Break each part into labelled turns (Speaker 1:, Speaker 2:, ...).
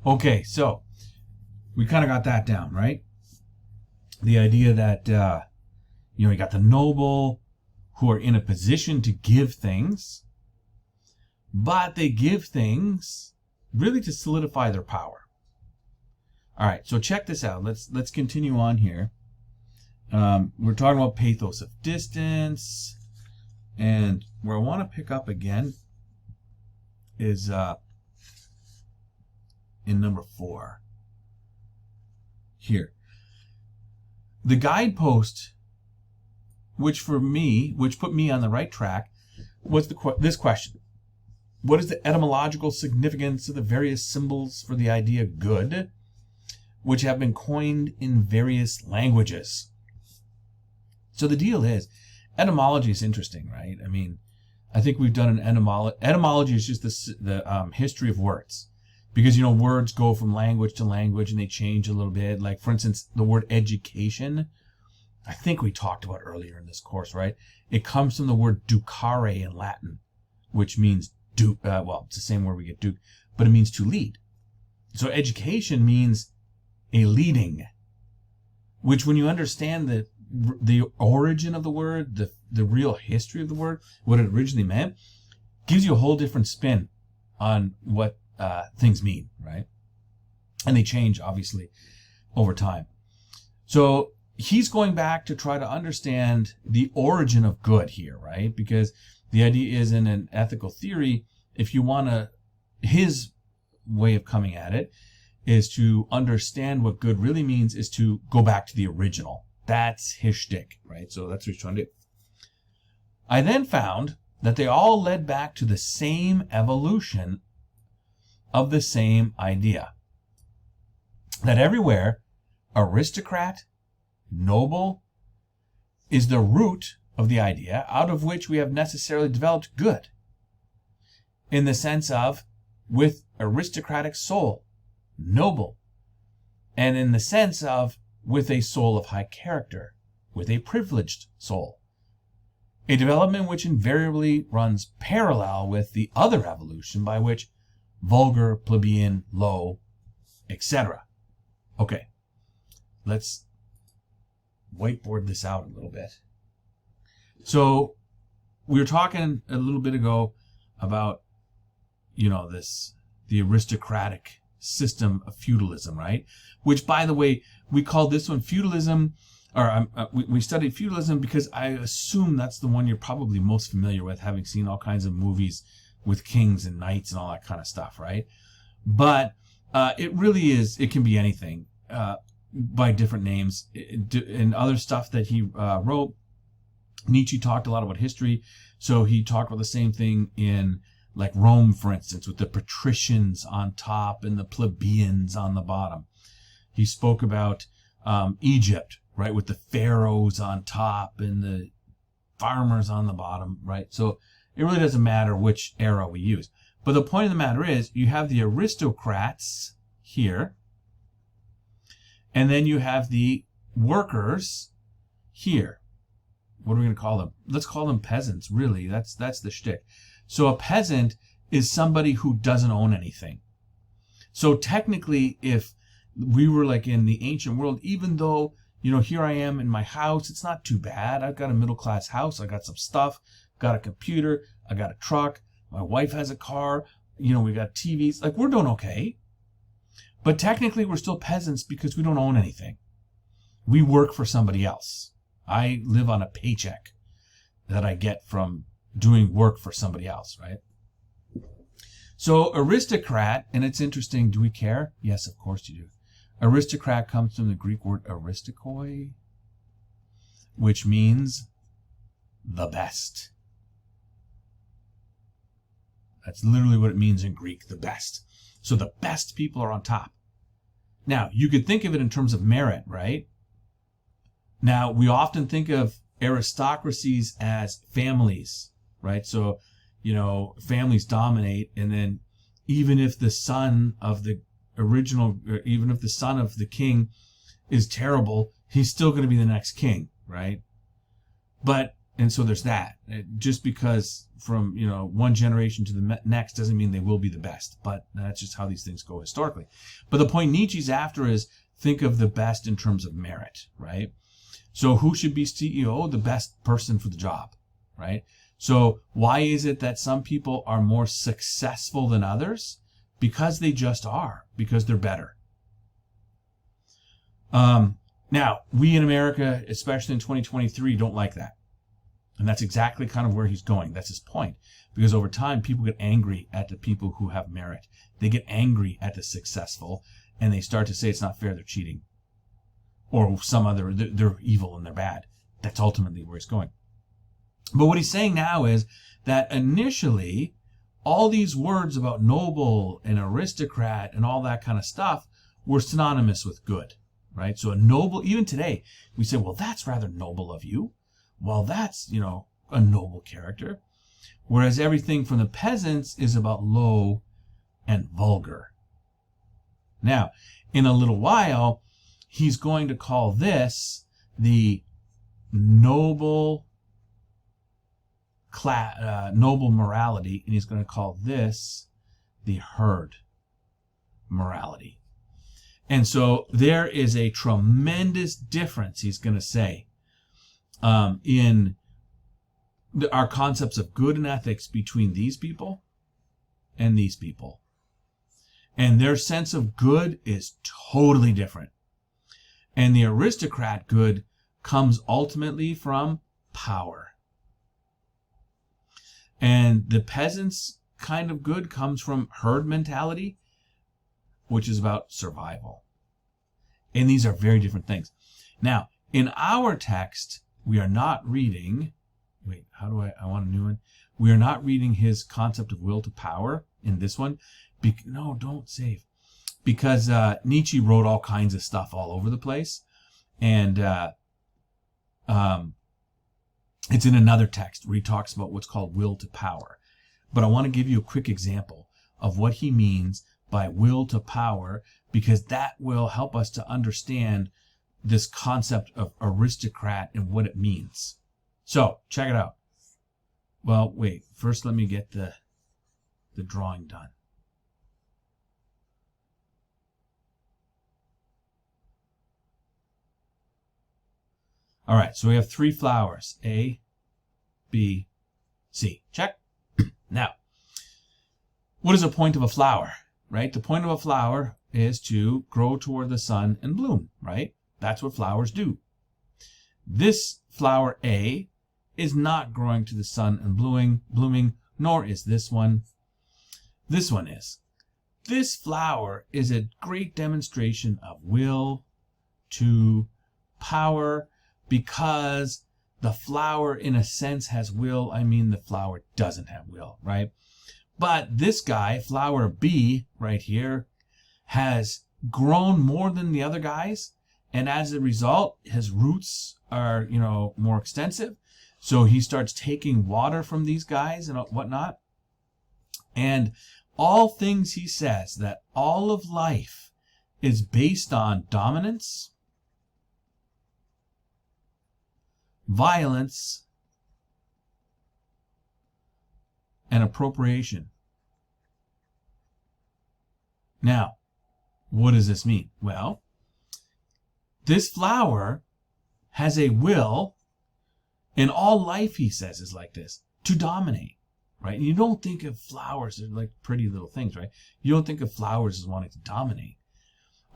Speaker 1: Okay, so we kind of got that down, right? The idea that, you got the noble who are in a position to give things, but they give things really to solidify their power. All right, so check this out. Let's continue on here. We're talking about pathos of distance, and where I want to pick up again is in number 4 here. The guidepost, which put me on the right track, was this question: what is the etymological significance of the various symbols for the idea good, which have been coined in various languages? So the deal is, etymology is interesting, right? I mean, I think we've done an etymology. Etymology is just the history of words, because words go from language to language and they change a little bit. Like, for instance, the word education, I think we talked about earlier in this course, right? It comes from the word ducare in Latin, which means duke. Well, it's the same word we get duke, but it means to lead. So education means a leading, which, when you understand the origin of the word, the real history of the word, what it originally meant, gives you a whole different spin on what things mean, right? And they change, obviously, over time. So he's going back to try to understand the origin of good here, right? Because the idea is, in an ethical theory, if you want to, his way of coming at it is to understand what good really means is to go back to the original. That's his shtick, right? So that's what he's trying to do. I then found that they all led back to the same evolution of the same idea. That everywhere, aristocrat, noble, is the root of the idea out of which we have necessarily developed good. In the sense of, with aristocratic soul, noble. And in the sense of, with a soul of high character, with a privileged soul. A development which invariably runs parallel with the other evolution, by which vulgar, plebeian, low, etc. Okay, let's whiteboard this out a little bit. So we were talking a little bit ago about, the aristocratic system of feudalism, right? Which, by the way, we call this one feudalism, or we studied feudalism because I assume that's the one you're probably most familiar with, having seen all kinds of movies with kings and knights and all that kind of stuff, right? But it really is, it can be anything by different names. And other stuff that he wrote, Nietzsche talked a lot about history, so he talked about the same thing in, like, Rome, for instance, with the patricians on top and the plebeians on the bottom. He spoke about Egypt, right, with the pharaohs on top and the farmers on the bottom, right? So it really doesn't matter which era we use. But the point of the matter is, you have the aristocrats here, and then you have the workers here. What are we going to call them? Let's call them peasants, really. That's the shtick. So a peasant is somebody who doesn't own anything. So technically, if we were like in the ancient world, even though, here I am in my house, it's not too bad. I've got a middle-class house. I got some stuff, got a computer, I got a truck. My wife has a car. We got TVs. Like, we're doing okay. But technically, we're still peasants because we don't own anything. We work for somebody else. I live on a paycheck that I get from doing work for somebody else, right? So aristocrat, and it's interesting, do we care? Yes, of course you do. Aristocrat comes from the Greek word aristikoi, which means the best. That's literally what it means in Greek, the best. So the best people are on top. Now, you could think of it in terms of merit, right? Now, we often think of aristocracies as families, right? So, families dominate, and then even if the son of the even if the son of the king is terrible, he's still going to be the next king, right? But And so there's that. Just because from, one generation to the next doesn't mean they will be the best, but that's just how these things go historically. But the point Nietzsche's after is think of the best in terms of merit, right? So who should be CEO? The best person for the job, right? So why is it that some people are more successful than others? Because they just are, because they're better. Now, we in America, especially in 2023, don't like that. And that's exactly kind of where he's going. That's his point. Because over time, people get angry at the people who have merit. They get angry at the successful, and they start to say it's not fair, they're cheating. Or some other, they're evil and they're bad. That's ultimately where he's going. But what he's saying now is that initially, all these words about noble and aristocrat and all that kind of stuff were synonymous with good, right? So a noble, even today, we say, well, that's rather noble of you. Well, that's, a noble character. Whereas everything from the peasants is about low and vulgar. Now, in a little while, he's going to call this the noble morality, and he's going to call this the herd morality. And so there is a tremendous difference, he's going to say, in our concepts of good and ethics between these people and these people. And their sense of good is totally different. And the aristocrat good comes ultimately from power. And the peasants' kind of good comes from herd mentality, which is about survival. And these are very different things. Now, in our text, we are not reading, I want a new one. We are not reading his concept of will to power in this one. No, don't save. Because Nietzsche wrote all kinds of stuff all over the place. And it's in another text where he talks about what's called will to power. But I want to give you a quick example of what he means by will to power, because that will help us to understand this concept of aristocrat and what it means. So, check it out. Well, wait. First, let me get the drawing done. All right, so we have three flowers, A, B, C. Check. Now, what is the point of a flower, right? The point of a flower is to grow toward the sun and bloom, right? That's what flowers do. This flower A is not growing to the sun and blooming, nor is this one. This one is. This flower is a great demonstration of will to power, because the flower, in a sense, has will. I mean, the flower doesn't have will, right? But this guy, flower B, right here, has grown more than the other guys. And as a result, his roots are, more extensive. So he starts taking water from these guys and whatnot. And all things he says, that all of life is based on dominance, violence, and appropriation. Now, what does this mean? Well, this flower has a will, and all life, he says, is like this, to dominate, right? And you don't think of flowers as like pretty little things, right? You don't think of flowers as wanting to dominate.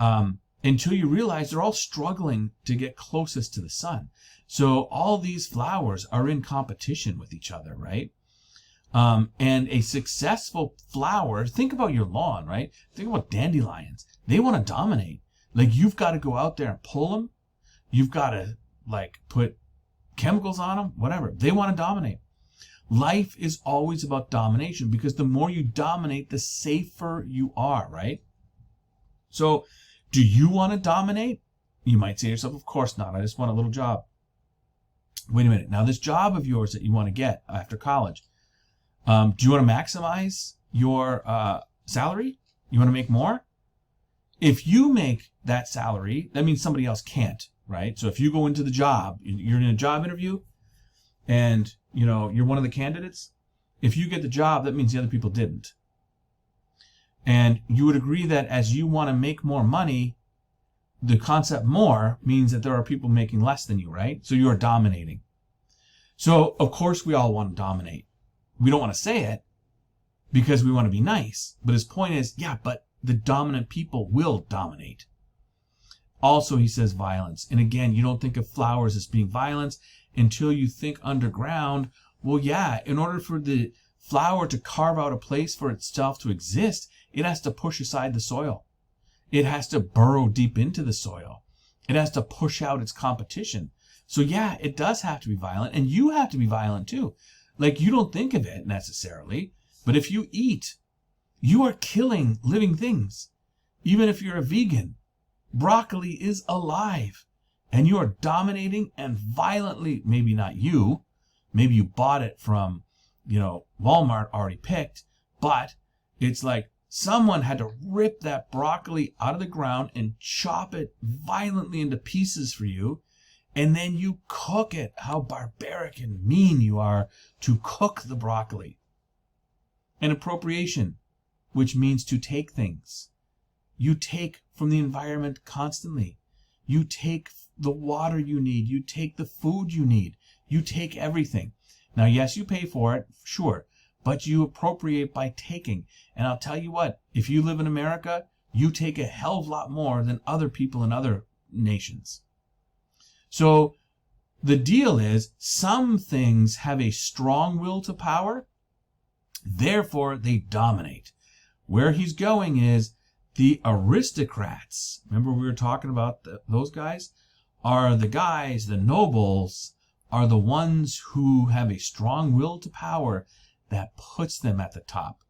Speaker 1: Until you realize they're all struggling to get closest to the sun. So all these flowers are in competition with each other, right? And a successful flower, think about your lawn, right? Think about dandelions. They want to dominate. Like, you've got to go out there and pull them. You've got to, put chemicals on them, whatever. They want to dominate. Life is always about domination, because the more you dominate, the safer you are, right? So, do you want to dominate? You might say to yourself, of course not. I just want a little job. Wait a minute. Now, this job of yours that you want to get after college, do you want to maximize your salary? You want to make more? If you make that salary, that means somebody else can't, right? So if you go into the job, you're in a job interview, and you're one of the candidates, if you get the job, that means the other people didn't. And you would agree that as you want to make more money, the concept more means that there are people making less than you, right? So you are dominating. So of course we all want to dominate. We don't want to say it because we want to be nice. But his point is, yeah, but the dominant people will dominate. Also, he says violence. And again, you don't think of flowers as being violence until you think underground. Well, yeah, in order for the flower to carve out a place for itself to exist, it has to push aside the soil. It has to burrow deep into the soil. It has to push out its competition. So yeah, it does have to be violent, and you have to be violent too. Like, you don't think of it necessarily, but if you eat, you are killing living things. Even if you're a vegan, broccoli is alive, and you are dominating and violently, maybe not you, maybe you bought it from, Walmart already picked, but it's like someone had to rip that broccoli out of the ground and chop it violently into pieces for you, and then you cook it. How barbaric and mean you are to cook the broccoli. And appropriation, which means to take things. You take from the environment constantly. You take the water you need. You take the food you need. You take everything. Now, yes, you pay for it, sure, but you appropriate by taking. And I'll tell you what, if you live in America, you take a hell of a lot more than other people in other nations. So the deal is, some things have a strong will to power, therefore they dominate. Where he's going is the aristocrats, remember we were talking about those guys, are the guys, the nobles, are the ones who have a strong will to power that puts them at the top.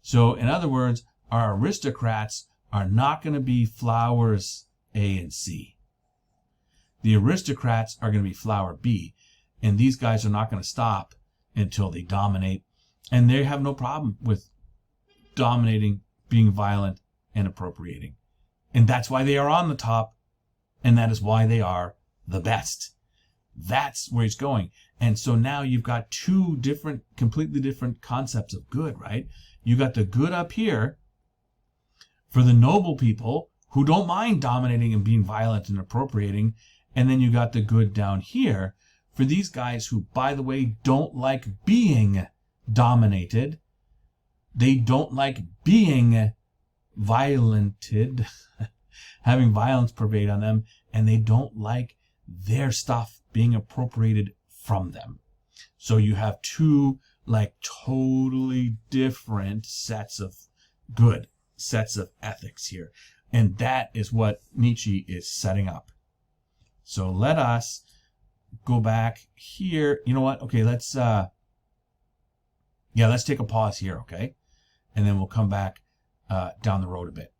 Speaker 1: So in other words, our aristocrats are not going to be flowers A and C. The aristocrats are going to be flower B, and these guys are not going to stop until they dominate, and they have no problem with dominating, being violent, and appropriating. And that's why they are on the top, and that is why they are the best. That's where he's going. And so now you've got two different, completely different concepts of good, right? You got the good up here for the noble people who don't mind dominating and being violent and appropriating. And then you got the good down here for these guys who, by the way, don't like being dominated. They don't like being violented, having violence pervade on them, and they don't like their stuff being appropriated from them. So you have two totally different sets of good, sets of ethics here. And that is what Nietzsche is setting up. So let us go back here. You know what? Okay, let's take a pause here, okay? And then we'll come back down the road a bit.